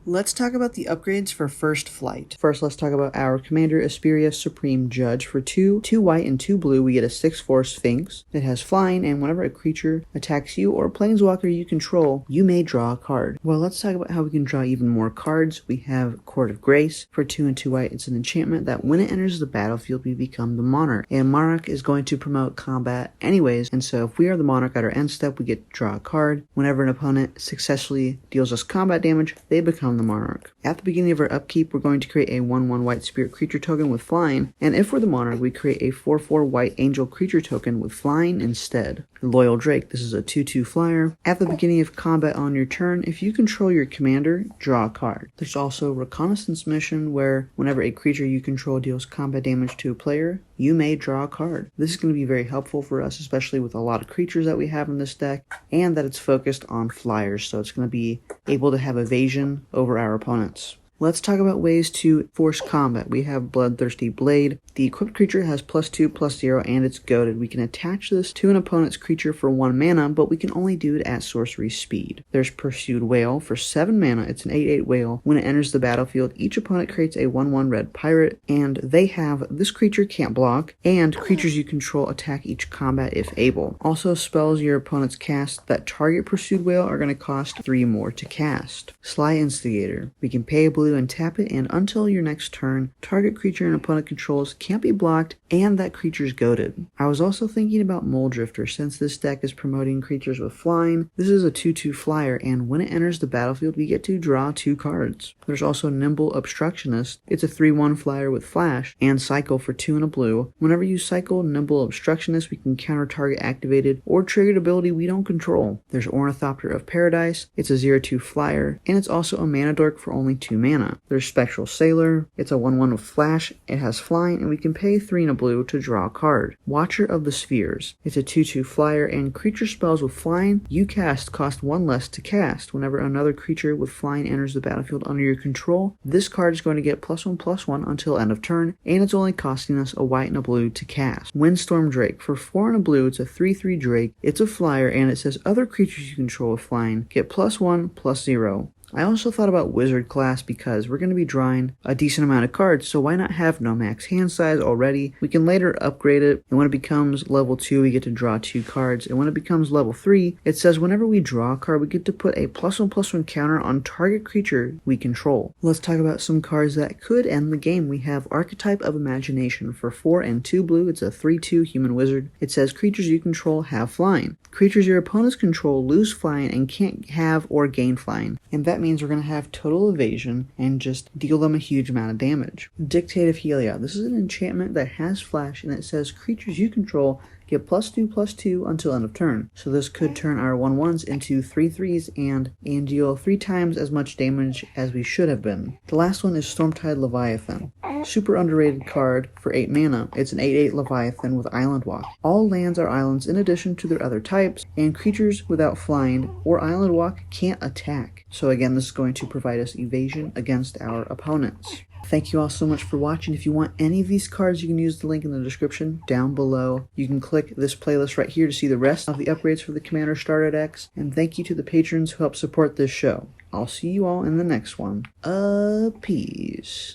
Let's talk about the upgrades for First Flight. First, let's talk about our Commander Asperia Supreme Judge. For 2 white and 2 blue, we get a 6/4 Sphinx. It has flying, and whenever a creature attacks you or planeswalker you control, you may draw a card. Well, let's talk about how we can draw even more cards. We have Chord of Grace. For 2 and 2 white, it's an enchantment that when it enters the battlefield, we become the Monarch. And Monarch is going to promote combat anyways, and so if we are the Monarch at our end step, we get to draw a card. Whenever an opponent successfully deals us combat damage, they become the Monarch. At the beginning of our upkeep, we're going to create a 1/1 white spirit creature token with flying, and if we're the Monarch, we create a 4/4 white angel creature token with flying instead. Loyal Drake, this is a 2/2 flyer. At the beginning of combat on your turn, if you control your commander, draw a card. There's also Reconnaissance Mission, where whenever a creature you control deals combat damage to a player, you may draw a card. This is going to be very helpful for us, especially with a lot of creatures that we have in this deck, and that it's focused on flyers, so it's going to be able to have evasion over our opponents. Let's talk about ways to force combat. We have Bloodthirsty Blade. The equipped creature has +2/+0 and it's goaded. We can attach this to an opponent's creature for 1 mana, but we can only do it at sorcery speed. There's Pursued Whale. For 7 mana, it's an 8/8 whale. When it enters the battlefield, each opponent creates a 1/1 red pirate, and they have this creature can't block, and creatures you control attack each combat if able. Also, spells your opponents cast that target Pursued Whale are going to cost 3 more to cast. Sly End Theater. We can pay a blue and tap it, and until your next turn, target creature an opponent controls can't be blocked, and that creature's goaded. I was also thinking about Mole Drifter. Since this deck is promoting creatures with flying, this is a 2/2 flyer, and when it enters the battlefield, we get to draw 2 cards. There's also Nimble Obstructionist. It's a 3/1 flyer with flash and cycle for 2 and a blue. Whenever you cycle Nimble Obstructionist, we can counter target activated or triggered ability we don't control. There's Orithopter of Paradise. It's a 0/2 flyer, and it's also a mana dork for only 2 mana. There's Spectral Sailor. It's a 1/1 with flash. It has flying, and we can pay 3 and a blue to draw a card. Watcher of the Spheres. It's a 2/2 flyer, and creature spells with flying you cast cost 1 less to cast. Whenever another creature with flying enters the battlefield under your control, this card is going to get +1/+1 until end of turn, and it's only costing us a white and a blue to cast. Windstorm Drake. For 4 and a blue, it's a 3/3 Drake. It's a flyer, and it says other creatures you control with flying get +1/+0. I also thought about Wizard class because we're going to be drawing a decent amount of cards, so why not have no max hand size already? We can later upgrade it, and when it becomes level 2, we get to draw 2 cards, and when it becomes level 3, it says whenever we draw a card, we get to put a +1/+1 counter on target creature we control. Let's talk about some cards that could end the game. We have Archetype of Imagination. For 4 and 2 blue, it's a 3/2 human wizard. It says creatures you control have flying. Creatures your opponents control lose flying and can't have or gain flying, and that means we're going to have total evasion and just deal them a huge amount of damage. Dictate of Helia. This is an enchantment that has flash, and it says creatures you control get +2/+2 until end of turn. So this could turn our 1/1s into 3/3s and deal 3 times as much damage as we should have been. The last one is Stormtite Leviathan. Super underrated card for 8 mana. It's an 8/8 Leviathan with Island Walk. All lands are islands in addition to their other types, and creatures without flying or Island Walk can't attack. So again, this is going to provide us evasion against our opponents. Thank you all so much for watching. If you want any of these cards, you can use the link in the description down below. You can click this playlist right here to see the rest of the upgrades for the Commander starter decks. And thank you to the patrons who help support this show. I'll see you all in the next one. Peace.